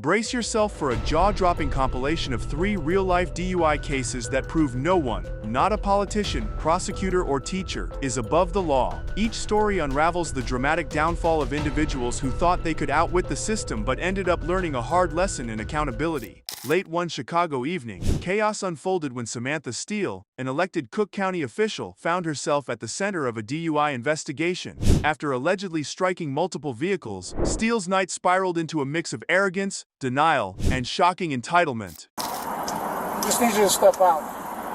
Brace yourself for a jaw-dropping compilation of 3 real-life DUI cases that prove no one, not a politician, prosecutor, or teacher, is above the law. Each story unravels the dramatic downfall of individuals who thought they could outwit the system but ended up learning a hard lesson in accountability. Late one Chicago evening, chaos unfolded when Samantha Steele, an elected Cook County official, found herself at the center of a DUI investigation. After allegedly striking multiple vehicles, Steele's night spiraled into a mix of arrogance, denial, and shocking entitlement. Just need you to step out.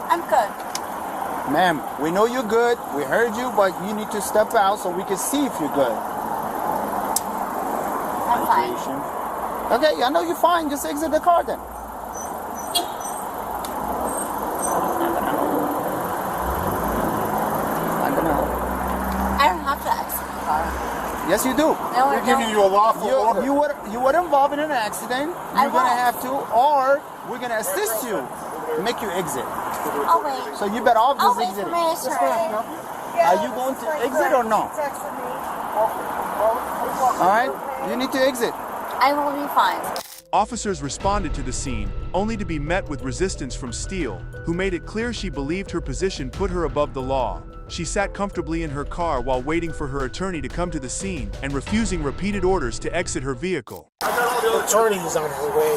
I'm good. Ma'am, we know you're good. We heard you, but you need to step out so we can see if you're good. I'm fine. Okay, I know you're fine. Just exit the car then. I don't have to exit the car. Yes, you do. No, We're giving you a lawful order. You were involved in an accident. You're gonna have to, or we're gonna assist you, make you exit. I'll wait. So you better off I'll just wait exit. for my attorney. Are you going to exit or no? All right, you need to exit. I will be fine. Officers responded to the scene, only to be met with resistance from Steele, who made it clear she believed her position put her above the law. She sat comfortably in her car while waiting for her attorney to come to the scene and refusing repeated orders to exit her vehicle. The attorney is on her way.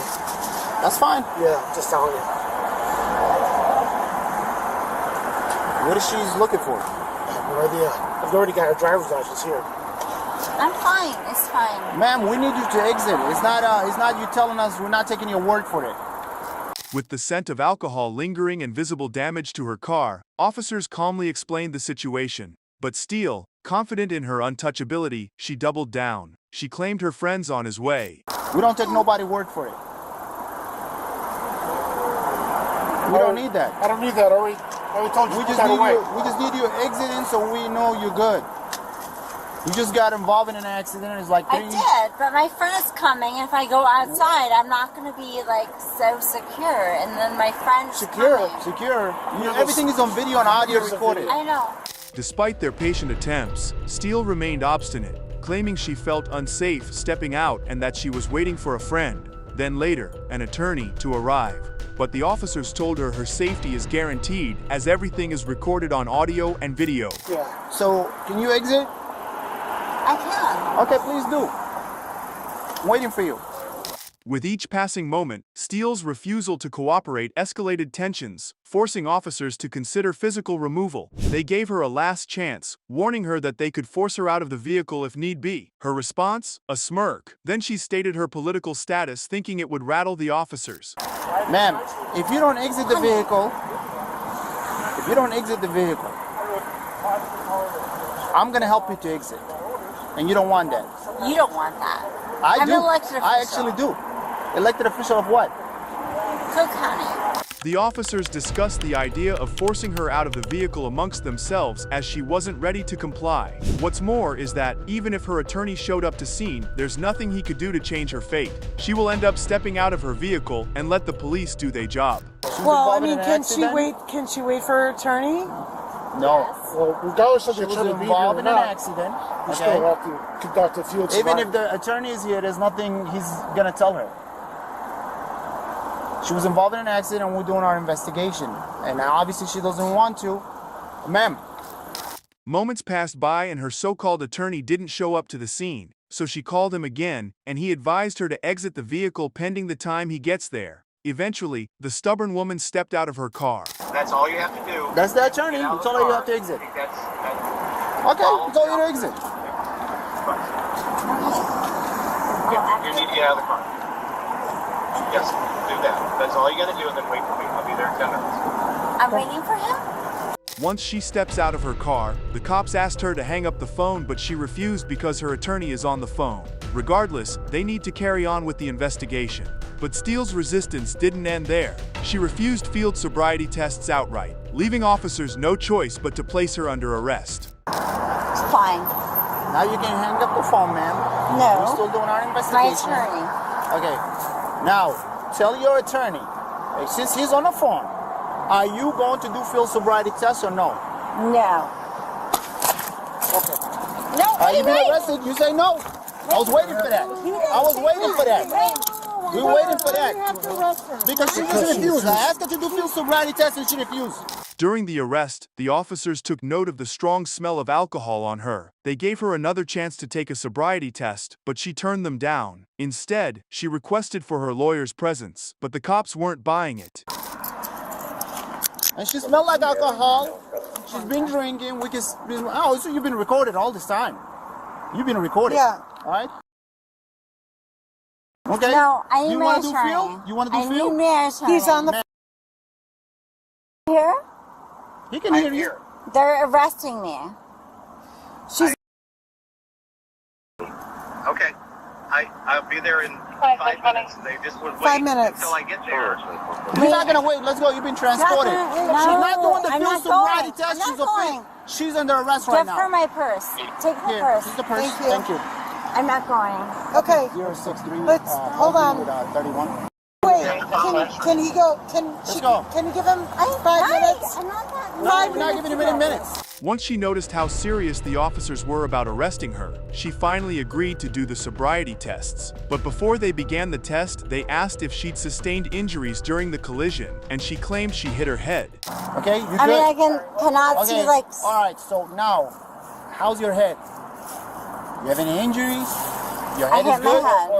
That's fine. Yeah, just telling you. What is she looking for? I have no idea. I've already got her driver's license here. I'm fine. It's fine. Ma'am, we need you to exit. It's not you telling us. We're not taking your word for it. With the scent of alcohol lingering and visible damage to her car, officers calmly explained the situation. But Steele, confident in her untouchability, she doubled down. She claimed her friend's on his way. We don't take nobody's word for it. We don't need that. I don't need that, Ari. I already told you We to put just that need away. you. We just need you exiting so we know you're good. You just got involved in an accident. It's like I did, but my friend is coming. If I go outside, I'm not going to be like so secure. And then my friend's coming. Secure. Everything is on video and audio recorded. I know. Despite their patient attempts, Steele remained obstinate, claiming she felt unsafe stepping out and that she was waiting for a friend, then later, an attorney, to arrive. But the officers told her safety is guaranteed as everything is recorded on audio and video. Yeah. So, can you exit? I can. Okay, please do. I'm waiting for you. With each passing moment, Steele's refusal to cooperate escalated tensions, forcing officers to consider physical removal. They gave her a last chance, warning her that they could force her out of the vehicle if need be. Her response? A smirk. Then she stated her political status, thinking it would rattle the officers. Ma'am, if you don't exit the vehicle, I'm gonna help you to exit. And you don't want that. You don't want that. I I'm do. an elected official. I actually do. Elected official of what? Cook County. The officers discussed the idea of forcing her out of the vehicle amongst themselves as she wasn't ready to comply. What's more is that, even if her attorney showed up to scene, there's nothing he could do to change her fate. She will end up stepping out of her vehicle and let the police do their job. Well, I mean, can she wait for her attorney? No. Well, regardless of She the was attorney being here involved or in an not, accident. you still have to conduct a field Even sobriety. if the attorney is here, there's nothing he's gonna tell her. She was involved in an accident and we're doing our investigation. And obviously she doesn't want to. Ma'am. Moments passed by and her so-called attorney didn't show up to the scene, so she called him again, and he advised her to exit the vehicle pending the time he gets there. Eventually, the stubborn woman stepped out of her car. That's all you have to do. That's the attorney. He told her you have to exit. I think that's Okay, he told you to exit. you need to get out of the car. Yes, do that. That's all you got to do, and then wait for me. I'll be there in 10 minutes. I'm waiting for him? Once she steps out of her car, the cops asked her to hang up the phone, but she refused because her attorney is on the phone. Regardless, they need to carry on with the investigation. But Steele's resistance didn't end there. She refused field sobriety tests outright, leaving officers no choice but to place her under arrest. Fine. Now you can hang up the phone, ma'am. No. We're still doing our My investigation. attorney. Okay. Now, tell your attorney, since he's on the phone, are you going to do field sobriety tests or no? No. Okay. No, Are you being wait. arrested? You say no. I was waiting for that. I was waiting for that. We're waiting for that. You have to arrest her. Because she just refused. I asked her to do field sobriety test and she refused. During the arrest, the officers took note of the strong smell of alcohol on her. They gave her another chance to take a sobriety test, but she turned them down. Instead, she requested for her lawyer's presence, but the cops weren't buying it. And she smelled like alcohol. She's been drinking. Oh, so you've been recorded all this time. You've been recorded. Yeah. All right. Okay. No, I need You my want to do attorney. field? You want to do I field? need my attorney. He's on the. here. He can hear I'm you. here. They're arresting me. She's. Okay. I'll be there in 5 minutes. They just would wait 5 minutes. until I get there. He's not gonna wait. Let's go. You've been transported. No, She's not doing the I'm field not sobriety going. test. I'm not going. She's under arrest right Give now. her my purse. Take her Here, purse. this is the purse. Thank you. Thank you. I'm not going. Okay. 063. Let's hold on. 31. Wait. Can he go? Let's go. Can you give him 5 minutes? I'm not that. No, we're not giving him any minutes. Once she noticed how serious the officers were about arresting her, she finally agreed to do the sobriety tests. But before they began the test, they asked if she'd sustained injuries during the collision, and she claimed she hit her head. Okay, you good? I mean, I cannot see like. All right. So now, how's your head? You have any injuries? Your I head is hit good. my head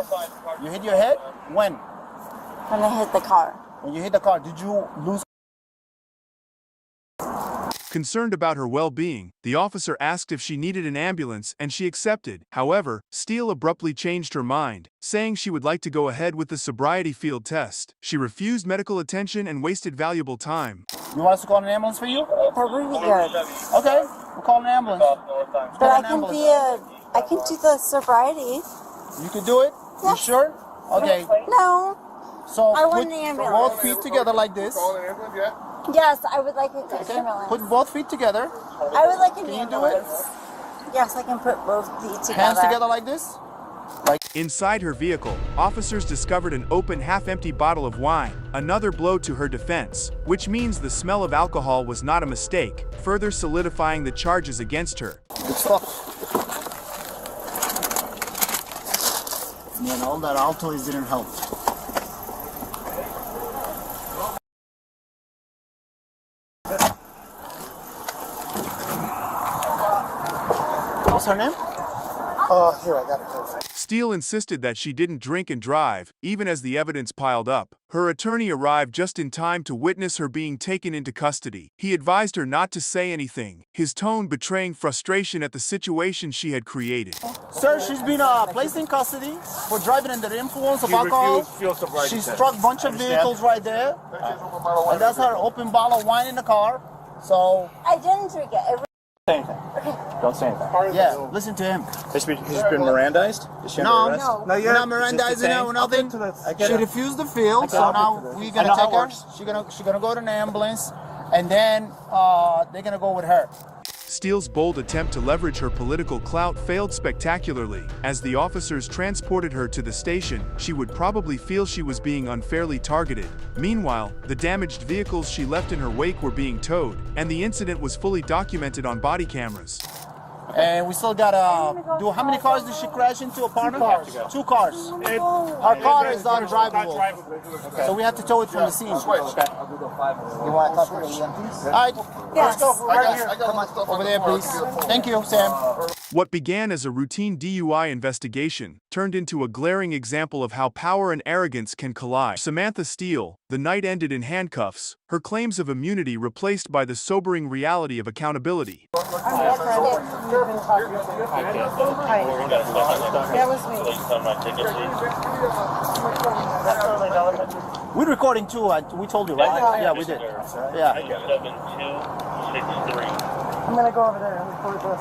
You hit your head? When? when I hit the car. When you hit the car, did you lose? Concerned about her well-being, the officer asked if she needed an ambulance and she accepted. However, Steele abruptly changed her mind, saying she would like to go ahead with the sobriety field test. She refused medical attention and wasted valuable time. You want us to call an ambulance for you? That would be good. Okay, we'll call an ambulance. But I can do the sobriety. You can do it? You Yes. sure? Okay, No. so I want put the ambulance. both feet together like this. Yes, I would like an Okay, ambulance. put both feet together. I would like an Can you do it? ambulance. Yes, I can put both feet together. Hands together like this. Inside her vehicle, officers discovered an open half-empty bottle of wine, another blow to her defense, which means the smell of alcohol was not a mistake, further solidifying the charges against her. Good stuff. Man, all that Altoids didn't help. What's her name? Here, I got it. Steele insisted that she didn't drink and drive, even as the evidence piled up. Her attorney arrived just in time to witness her being taken into custody. He advised her not to say anything, his tone betraying frustration at the situation she had created. Sir, she's been placed in custody for driving under the influence of alcohol. She struck a bunch of vehicles right there. And that's her open bottle of wine in the car. So, I didn't drink it. Say anything. Don't say anything. yeah, listen to him. Has she been Mirandized? Is she No, under arrest? No. we're not Mirandizing her or nothing. She refused the field, so now we're gonna take her. She's gonna go to an ambulance, and then they're gonna go with her. Steele's bold attempt to leverage her political clout failed spectacularly. As the officers transported her to the station, she would probably feel she was being unfairly targeted. Meanwhile, the damaged vehicles she left in her wake were being towed, and the incident was fully documented on body cameras. And we still gotta do. How many cars did she crash into, apartment? 2 cars. Our car is undrivable, so we have to tow it from the scene. You want to talk to the EMTs? All right, Yes. right here. Over there, please. Thank you, Sam. What began as a routine DUI investigation turned into a glaring example of how power and arrogance can collide. Samantha Steele, the night ended in handcuffs, her claims of immunity replaced by the sobering reality of accountability. That was me. We're recording too. We told you, right? Yeah, we did. Yeah. 7263. I'm gonna go over there and record this.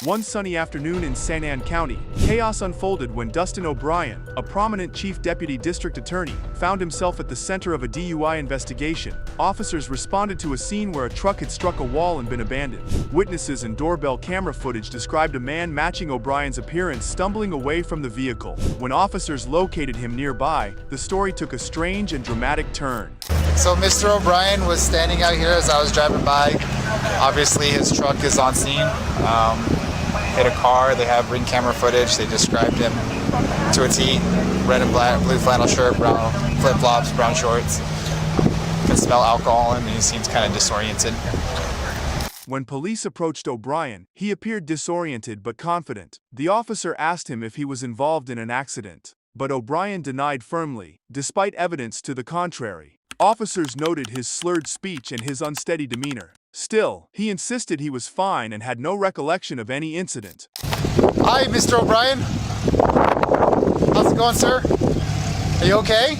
One sunny afternoon in St. Ann County, chaos unfolded when Dustin O'Brien, a prominent chief deputy district attorney, found himself at the center of a DUI investigation. Officers responded to a scene where a truck had struck a wall and been abandoned. Witnesses and doorbell camera footage described a man matching O'Brien's appearance stumbling away from the vehicle. When officers located him nearby, the story took a strange and dramatic turn. So Mr. O'Brien was standing out here as I was driving by. Obviously his truck is on scene. Hit a car. They have ring camera footage. They described him to a T. Red and black, blue flannel shirt, brown flip-flops, brown shorts. Can smell alcohol in him, and he seems kind of disoriented. When police approached O'Brien, he appeared disoriented but confident. The officer asked him if he was involved in an accident, but O'Brien denied firmly, despite evidence to the contrary. Officers noted his slurred speech and his unsteady demeanor. Still, he insisted he was fine and had no recollection of any incident. Hi, Mr. O'Brien. How's it going, sir? Are you okay?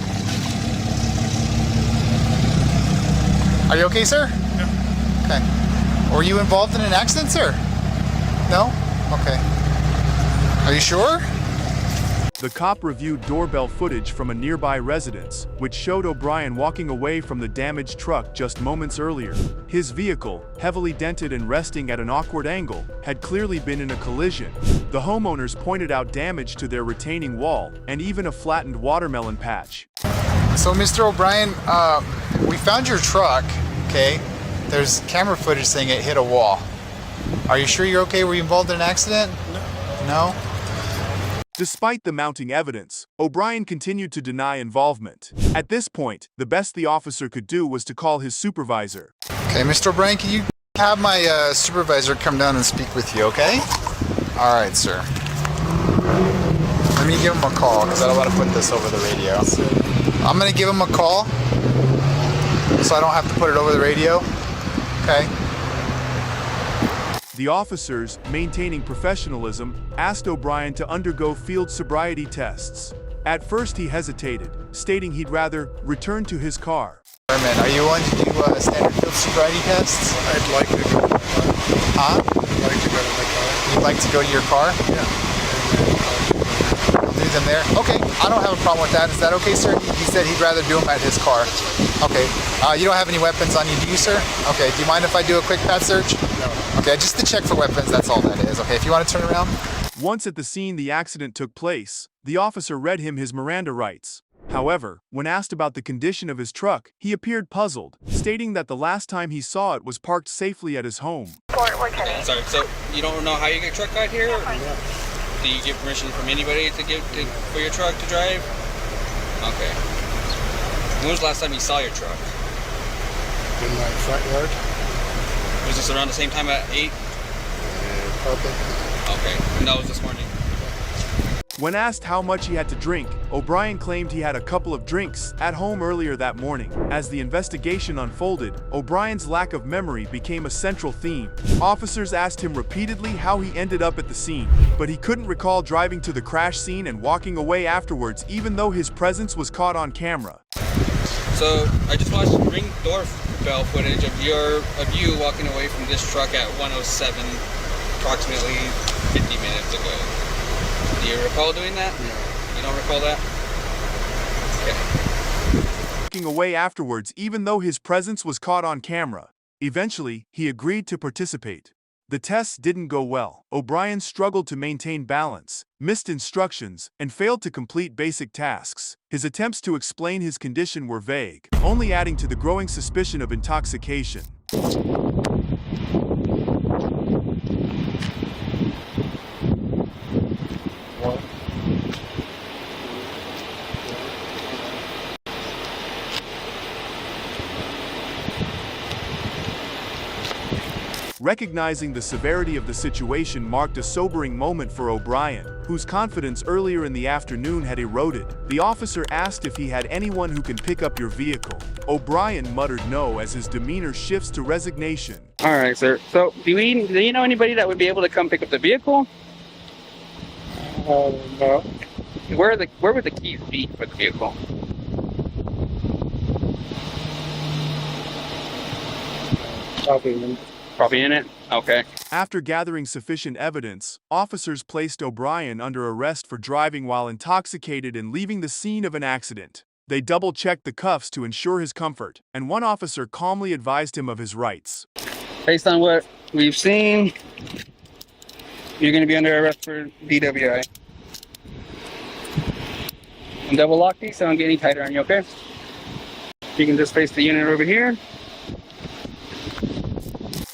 Are you okay, sir? Yeah. Okay. Were you involved in an accident, sir? No? Okay. Are you sure? The cop reviewed doorbell footage from a nearby residence, which showed O'Brien walking away from the damaged truck just moments earlier. His vehicle, heavily dented and resting at an awkward angle, had clearly been in a collision. The homeowners pointed out damage to their retaining wall and even a flattened watermelon patch. So, Mr. O'Brien, we found your truck, okay? There's camera footage saying it hit a wall. Are you sure you're okay? Were you involved in an accident? No? Despite the mounting evidence, O'Brien continued to deny involvement. At this point, the best the officer could do was to call his supervisor. Okay, Mr. O'Brien, can you have my supervisor come down and speak with you, okay? All right, sir. Let me give him a call, because I don't want to put this over the radio. I'm going to give him a call, so I don't have to put it over the radio, okay? The officers, maintaining professionalism, asked O'Brien to undergo field sobriety tests. At first he hesitated, stating he'd rather return to his car. Fireman, are you willing to do standard field sobriety tests? I'd like to go to my car. Huh? I'd like to go to my car. You'd like to go to your car? Yeah. I'll do them there. Okay, I don't have a problem with that. Is that okay, sir? He said he'd rather do them at his car. Okay. You don't have any weapons on you, do you, sir? Okay. Do you mind if I do a quick pat search? No. Okay, just to check for weapons, that's all that is. Okay, if you want to turn around. Once at the scene the accident took place, the officer read him his Miranda rights. However, when asked about the condition of his truck, he appeared puzzled, stating that the last time he saw it was parked safely at his home. Sorry, so you don't know how your truck got here? Or do you get permission from anybody for your truck to drive? Okay. When was the last time you saw your truck? In my front yard. Was this around the same time at 8? Probably. Okay, and that was this morning. When asked how much he had to drink, O'Brien claimed he had a couple of drinks at home earlier that morning. As the investigation unfolded, O'Brien's lack of memory became a central theme. Officers asked him repeatedly how he ended up at the scene, but he couldn't recall driving to the crash scene and walking away afterwards, even though his presence was caught on camera. So I just watched ring doorbell footage of you walking away from this truck at 1:07, approximately 50 minutes ago. Do you recall doing that? No. You don't recall that? Okay. Walking away afterwards, even though his presence was caught on camera. Eventually, he agreed to participate. The tests didn't go well. O'Brien struggled to maintain balance, missed instructions, and failed to complete basic tasks. His attempts to explain his condition were vague, only adding to the growing suspicion of intoxication. Recognizing the severity of the situation marked a sobering moment for O'Brien, whose confidence earlier in the afternoon had eroded. The officer asked if he had anyone who can pick up your vehicle. O'Brien muttered no as his demeanor shifts to resignation. All right, sir. So, do you know anybody that would be able to come pick up the vehicle? No. Where would the keys be for the vehicle? Probably in it? Okay. After gathering sufficient evidence, officers placed O'Brien under arrest for driving while intoxicated and leaving the scene of an accident. They double-checked the cuffs to ensure his comfort, and one officer calmly advised him of his rights. Based on what we've seen, you're going to be under arrest for DWI. And double lock these so I don't get any tighter on you, okay? You can just face the unit over here.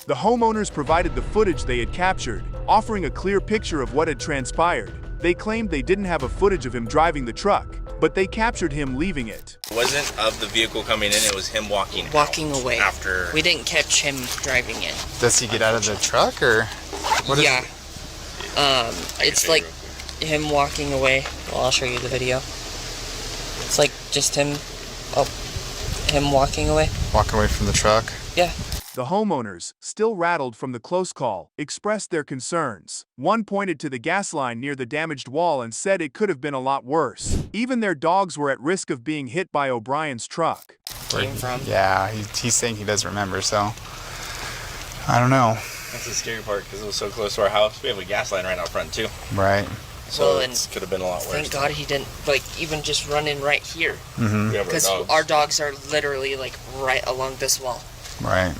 The homeowners provided the footage they had captured, offering a clear picture of what had transpired. They claimed they didn't have a footage of him driving the truck, but they captured him leaving it. It wasn't of the vehicle coming in, it was him walking away. After. We didn't catch him driving it. Does he get out of the truck or what is yeah. It's like him walking away. Well, I'll show you the video. It's like just him walking away. Walking away from the truck? Yeah. The homeowners, still rattled from the close call, expressed their concerns. One pointed to the gas line near the damaged wall and said it could have been a lot worse. Even their dogs were at risk of being hit by O'Brien's truck. Came from? Yeah, he's saying he doesn't remember, so I don't know. That's the scary part because it was so close to our house. We have a gas line right out front too. Right. So well, it could have been a lot worse. Thank God he didn't even just run in right here. Because our dogs are literally like right along this wall. Right.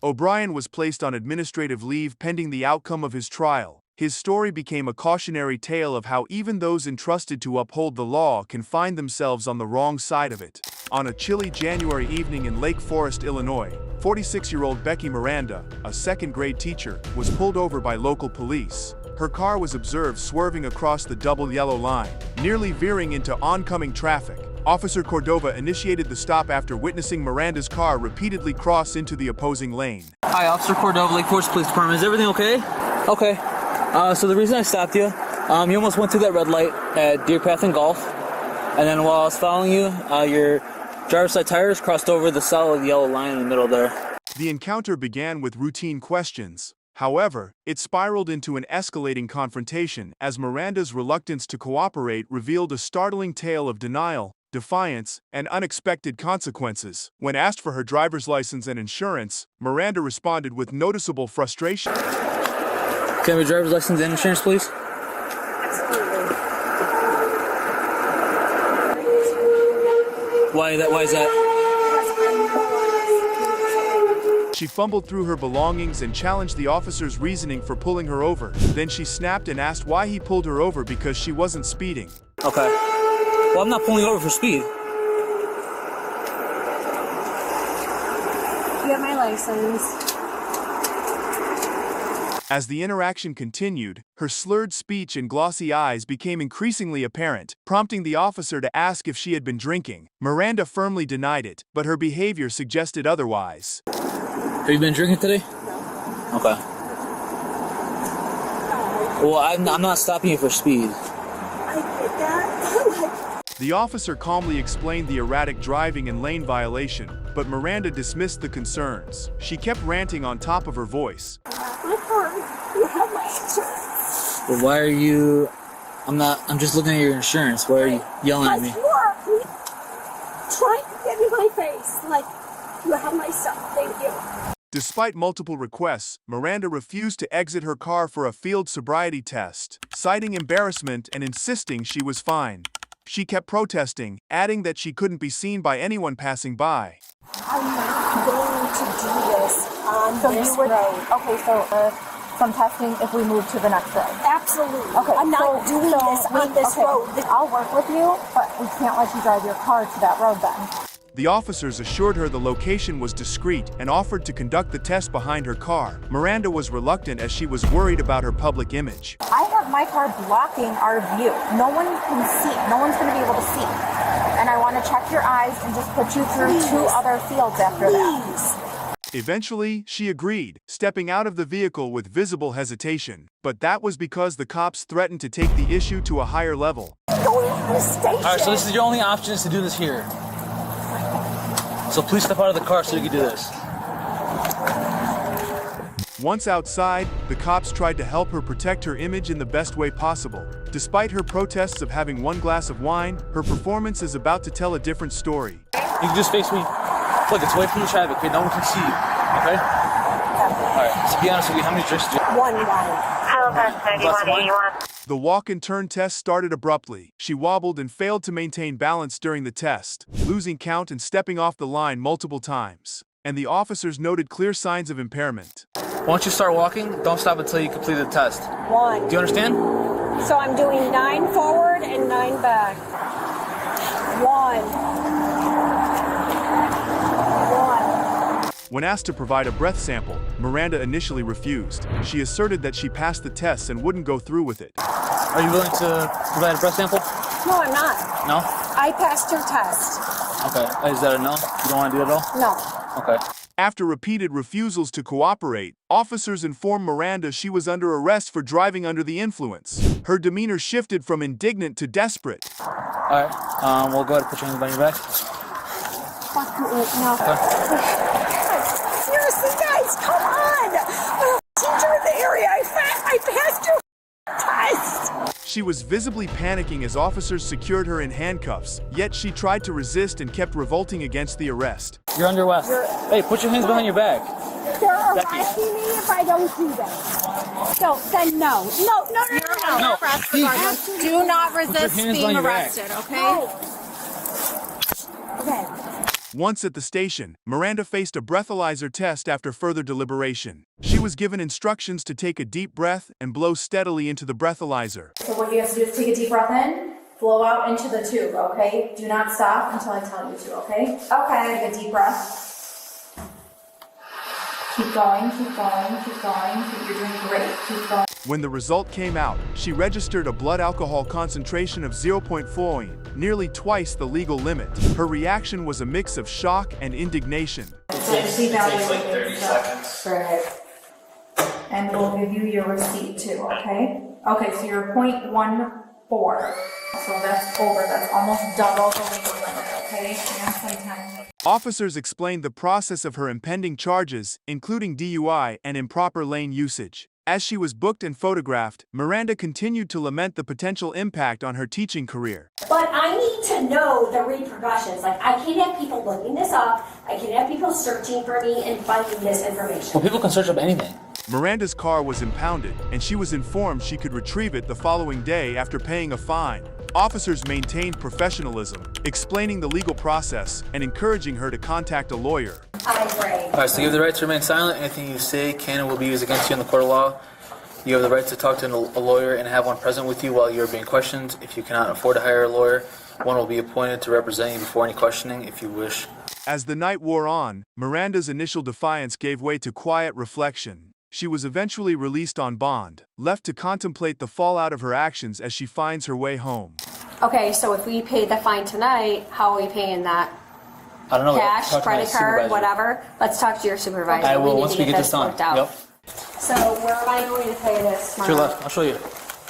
O'Brien was placed on administrative leave pending the outcome of his trial. His story became a cautionary tale of how even those entrusted to uphold the law can find themselves on the wrong side of it. On a chilly January evening in Lake Forest, Illinois, 46-year-old Becky Miranda, a second-grade teacher, was pulled over by local police. Her car was observed swerving across the double yellow line, nearly veering into oncoming traffic. Officer Cordova initiated the stop after witnessing Miranda's car repeatedly cross into the opposing lane. Hi, Officer Cordova, Lake Forest Police Department. Is everything okay? Okay. So the reason I stopped you, you almost went through that red light at Deer Path and Golf, and then while I was following you, your driver's side tires crossed over the solid yellow line in the middle there. The encounter began with routine questions. However, it spiraled into an escalating confrontation as Miranda's reluctance to cooperate revealed a startling tale of denial, defiance, and unexpected consequences. When asked for her driver's license and insurance, Miranda responded with noticeable frustration. Can I have a driver's license and insurance, please? Absolutely. Why is that? She fumbled through her belongings and challenged the officer's reasoning for pulling her over. Then she snapped and asked why he pulled her over because she wasn't speeding. Okay. Well, I'm not pulling you over for speed. You have my license. As the interaction continued, her slurred speech and glossy eyes became increasingly apparent, prompting the officer to ask if she had been drinking. Miranda firmly denied it, but her behavior suggested otherwise. Have you been drinking today? No. Okay. Well, I'm not stopping you for speed. I did that. The officer calmly explained the erratic driving and lane violation, but Miranda dismissed the concerns. She kept ranting on top of her voice. My car. You have my insurance. Well, why are you... I'm just looking at your insurance. Why are you yelling at me? You are trying to get in my face. Like, you have my stuff. Thank you. Despite multiple requests, Miranda refused to exit her car for a field sobriety test, citing embarrassment and insisting she was fine. She kept protesting, adding that she couldn't be seen by anyone passing by. I'm not going to do this on this road. Okay, so from testing, if we move to the next road. Absolutely. Okay, I'm not doing this on this road. I'll work with you, but we can't let you drive your car to that road then. The officers assured her the location was discreet and offered to conduct the test behind her car. Miranda was reluctant as she was worried about her public image. I have my car blocking our view. No one can see. No one's going to be able to see. And I want to check your eyes and just put you through 2 other fields after that. Eventually, she agreed, stepping out of the vehicle with visible hesitation. But that was because the cops threatened to take the issue to a higher level. Going to the station. Alright, so this is your only option is to do this here. So please step out of the car so you can do this. Once outside, the cops tried to help her protect her image in the best way possible. Despite her protests of having 1 glass of wine, her performance is about to tell a different story. You can just face me. Look, it's away from the traffic, okay? No one can see you, okay? Alright, to be honest with you, how many drinks do you have? 1 wine. The walk and turn test started abruptly. She wobbled and failed to maintain balance during the test, losing count and stepping off the line multiple times. And the officers noted clear signs of impairment. Once you start walking, don't stop until you complete the test. 1. Do you understand? So I'm doing 9 forward and 9 back. 1. When asked to provide a breath sample, Miranda initially refused. She asserted that she passed the tests and wouldn't go through with it. Are you willing to provide a breath sample? No, I'm not. No? I passed your test. Okay. Is that a no? You don't want to do it at all? No. Okay. After repeated refusals to cooperate, officers informed Miranda she was under arrest for driving under the influence. Her demeanor shifted from indignant to desperate. Alright, we'll go ahead and put your hands behind your back. Fuck you, no. Seriously, guys, come on! I'm a teacher in the area. I passed your test. She was visibly panicking as officers secured her in handcuffs, yet she tried to resist and kept revolting against the arrest. You're under arrest. Hey, put your hands behind your back. They're arresting me if I don't do that. So then no. No. Do not resist hands being on your arrested, okay? Okay. Once at the station, Miranda faced a breathalyzer test after further deliberation. She was given instructions to take a deep breath and blow steadily into the breathalyzer. So what you have to do is take a deep breath in, blow out into the tube, okay? Do not stop until I tell you to, okay? Okay. Take a deep breath. Keep going, keep going, keep going. You're doing great. Keep going. When the result came out, she registered a blood alcohol concentration of 0.4, nearly twice the legal limit. Her reaction was a mix of shock and indignation. So just evaluate like 30 seconds. Right. And we'll give you your receipt too, okay? Okay, so you're 0.14. So that's over. That's almost double the legal limit, okay? And sometimes. Officers explained the process of her impending charges, including DUI and improper lane usage. As she was booked and photographed, Miranda continued to lament the potential impact on her teaching career. But I need to know the repercussions. Like, I can't have people looking this up. I can't have people searching for me and finding this information. Well, people can search up anything. Miranda's car was impounded, and she was informed she could retrieve it the following day after paying a fine. Officers maintained professionalism, explaining the legal process and encouraging her to contact a lawyer. Alright, so you have the right to remain silent. Anything you say can and will be used against you in the court of law. You have the right to talk to a lawyer and have one present with you while you are being questioned. If you cannot afford to hire a lawyer, one will be appointed to represent you before any questioning if you wish. As the night wore on, Miranda's initial defiance gave way to quiet reflection. She was eventually released on bond, left to contemplate the fallout of her actions as she finds her way home. Okay, so if we pay the fine tonight, how are we paying that? I don't know. Cash, credit card, whatever. Let's talk to your supervisor. I will need once to we get this done. worked out. Yep. So where am I going to pay this? To your left. I'll show you.